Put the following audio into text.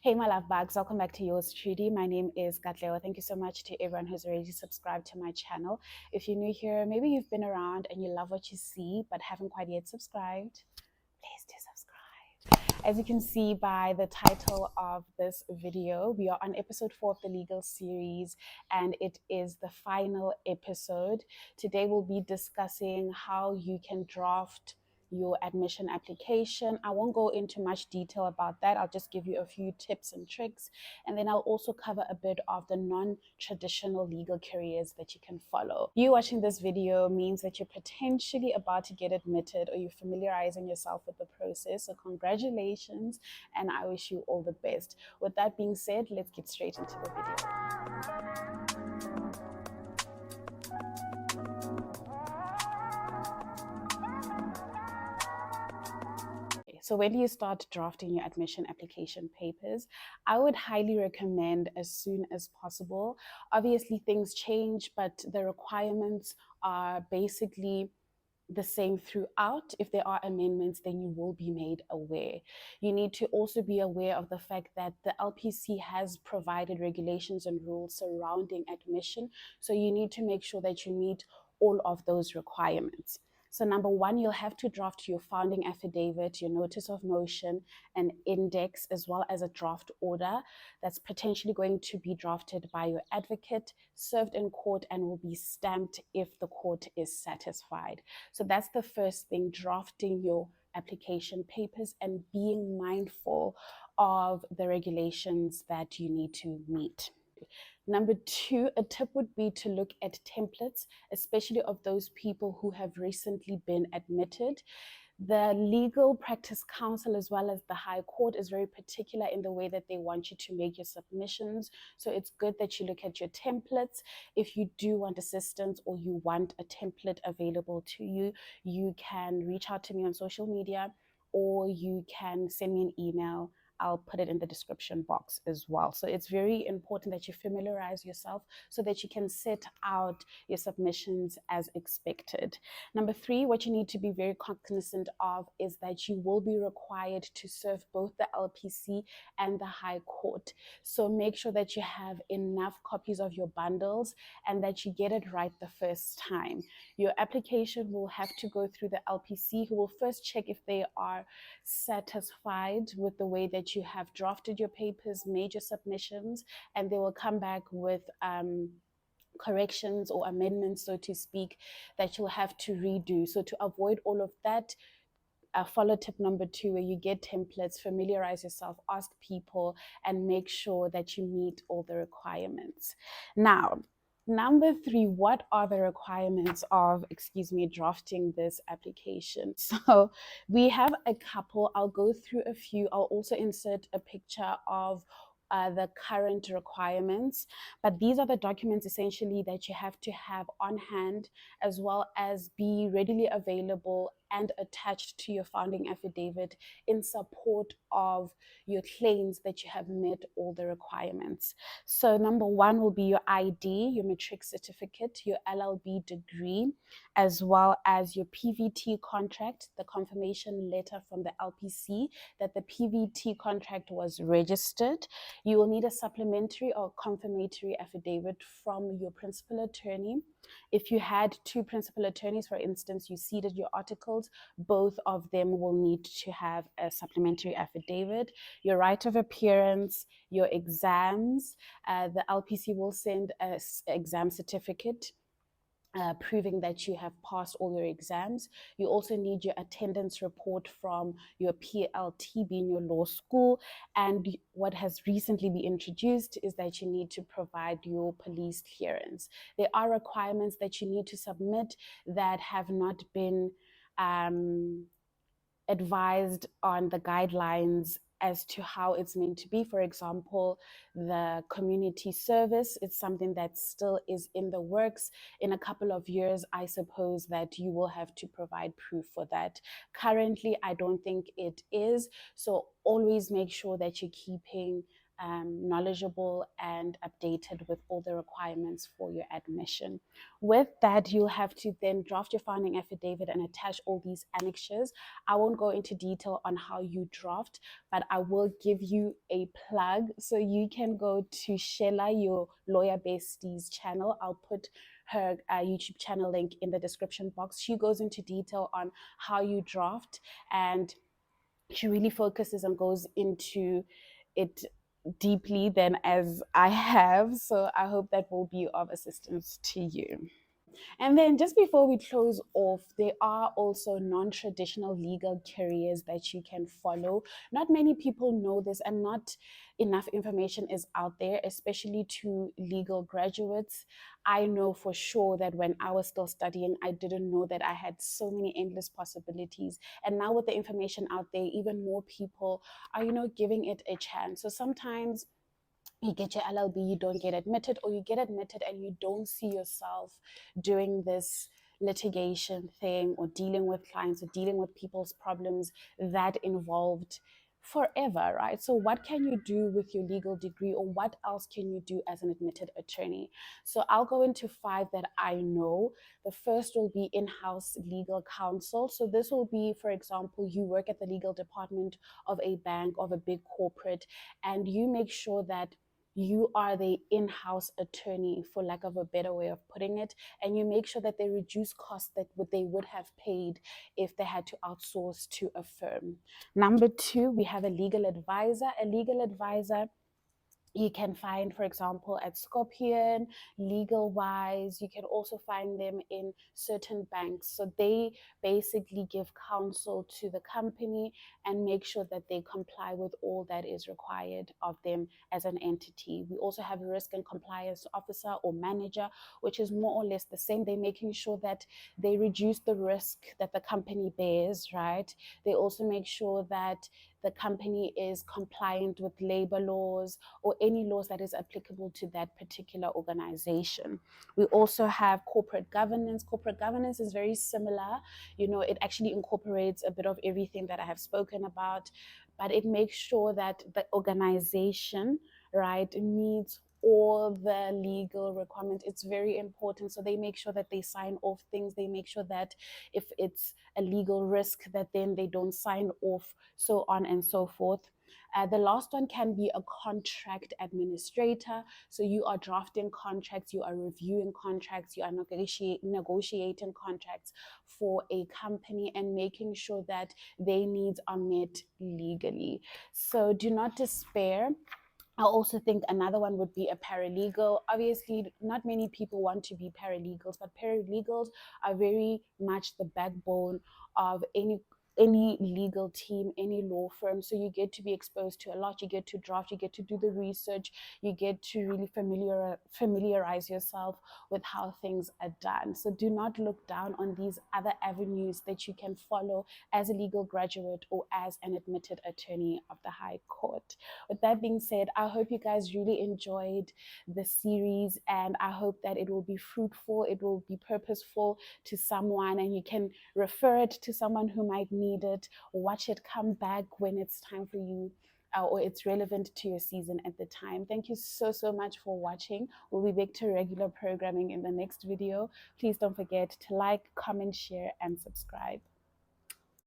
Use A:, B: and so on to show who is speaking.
A: Hey, my love bugs, welcome back to yours truly. My name is Katleo. Thank you so much to everyone who's already subscribed to my channel. If you're new here, maybe you've been around and you love what you see but haven't quite yet subscribed, please do subscribe. As you can see by the title of this video, we are on episode 4 of the legal series and it is the final episode. Today we'll be discussing how you can draft your admission application. I won't go into much detail about that. I'll just give you a few tips and tricks, and then I'll also cover a bit of the non-traditional legal careers that you can follow. You watching this video means that you're potentially about to get admitted, or you're familiarizing yourself with the process. So congratulations, and I wish you all the best. With that being said, let's get straight into the video. So when do you start drafting your admission application papers? I would highly recommend as soon as possible. Obviously, things change, but the requirements are basically the same throughout. If there are amendments, then you will be made aware. You need to also be aware of the fact that the LPC has provided regulations and rules surrounding admission. So you need to make sure that you meet all of those requirements. So number one, you'll have to draft your founding affidavit, your notice of motion, an index, as well as a draft order that's potentially going to be drafted by your advocate, served in court, and will be stamped if the court is satisfied. So that's the first thing, drafting your application papers and being mindful of the regulations that you need to meet. Number two, a tip would be to look at templates, especially of those people who have recently been admitted. The Legal Practice Council, as well as the High Court, is very particular in the way that they want you to make your submissions. So it's good that you look at your templates. If you do want assistance or you want a template available to you, you can reach out to me on social media, or you can send me an email. I'll put it in the description box as well. So it's very important that you familiarize yourself so that you can set out your submissions as expected. Number three, what you need to be very cognizant of is that you will be required to serve both the LPC and the High Court. So make sure that you have enough copies of your bundles and that you get it right the first time. Your application will have to go through the LPC, who will first check if they are satisfied with the way that you have drafted your papers, made your submissions, and they will come back with corrections or amendments, so to speak, that you'll have to redo. So to avoid all of that, follow tip number two, where you get templates, familiarize yourself, ask people, and make sure that you meet all the requirements. Now, number three, what are the requirements of, drafting this application? So we have a couple. I'll go through a few. I'll also insert a picture of the current requirements, but these are the documents essentially that you have to have on hand, as well as be readily available and attached to your founding affidavit in support of your claims that you have met all the requirements. So number one will be your ID, your matric certificate, your LLB degree, as well as your PVT contract, the confirmation letter from the LPC that the PVT contract was registered. You will need a supplementary or confirmatory affidavit from your principal attorney. If you had two principal attorneys, for instance, you ceded your articles, both of them will need to have a supplementary affidavit. Your right of appearance, your exams, the LPC will send an exam certificate proving that you have passed all your exams. You also need your attendance report from your PLT, being your law school. And what has recently been introduced is that you need to provide your police clearance. There are requirements that you need to submit that have not been advised on the guidelines as to how it's meant to be. For example, the community service, it's something that still is in the works. In a couple of years, I suppose that you will have to provide proof for that. Currently, I don't think it is. So always make sure that you're keeping knowledgeable and updated with all the requirements for your admission. With that, you'll have to then draft your founding affidavit and attach all these annexures. I won't go into detail on how you draft, but I will give you a plug. So you can go to Sheila, your lawyer bestie's channel. I'll put her YouTube channel link in the description box. She goes into detail on how you draft, and she really focuses and goes into it deeply than as I have. So I hope that will be of assistance to you. And then just before we close off, there are also non-traditional legal careers that you can follow. Not many people know this, and not enough information is out there, especially to legal graduates. I know for sure that when I was still studying, I didn't know that I had so many endless possibilities. And now with the information out there, even more people are, giving it a chance. So sometimes you get your LLB, you don't get admitted, or you get admitted and you don't see yourself doing this litigation thing or dealing with clients or dealing with people's problems that involved forever, right? So what can you do with your legal degree, or what else can you do as an admitted attorney? So I'll go into 5 that I know. The first will be in-house legal counsel. So this will be, for example, you work at the legal department of a bank, of a big corporate, and you make sure that you are the in-house attorney, for lack of a better way of putting it, and you make sure that they reduce costs that they would have paid if they had to outsource to a firm. Number 2, we have a legal advisor. A legal advisor you can find, for example, at Scorpion, Legal Wise. You can also find them in certain banks. So they basically give counsel to the company and make sure that they comply with all that is required of them as an entity. We also have a risk and compliance officer or manager, which is more or less the same. They're making sure that they reduce the risk that the company bears, right? They also make sure that the company is compliant with labor laws or any laws that is applicable to that particular organization. We also have corporate governance. Corporate governance is very similar. It actually incorporates a bit of everything that I have spoken about, but it makes sure that the organization, right, meets all the legal requirements. It's very important. So they make sure that they sign off things. They make sure that if it's a legal risk, that then they don't sign off, so on and so forth. The last one can be a contract administrator. So you are drafting contracts, you are reviewing contracts, you are negotiating contracts for a company and making sure that their needs are met legally. So do not despair. I also think another one would be a paralegal. Obviously, not many people want to be paralegals, but paralegals are very much the backbone of any legal team, any law firm. So you get to be exposed to a lot. You get to draft, you get to do the research, you get to really familiarize yourself with how things are done. So do not look down on these other avenues that you can follow as a legal graduate or as an admitted attorney of the High Court. With that being said, I hope you guys really enjoyed the series, and I hope that it will be fruitful, it will be purposeful to someone, and you can refer it to someone who might need it, or watch it come back when it's time for you, or it's relevant to your season at the time. Thank you so, so much for watching. We'll be back to regular programming in the next video. Please don't forget to like, comment, share, and subscribe.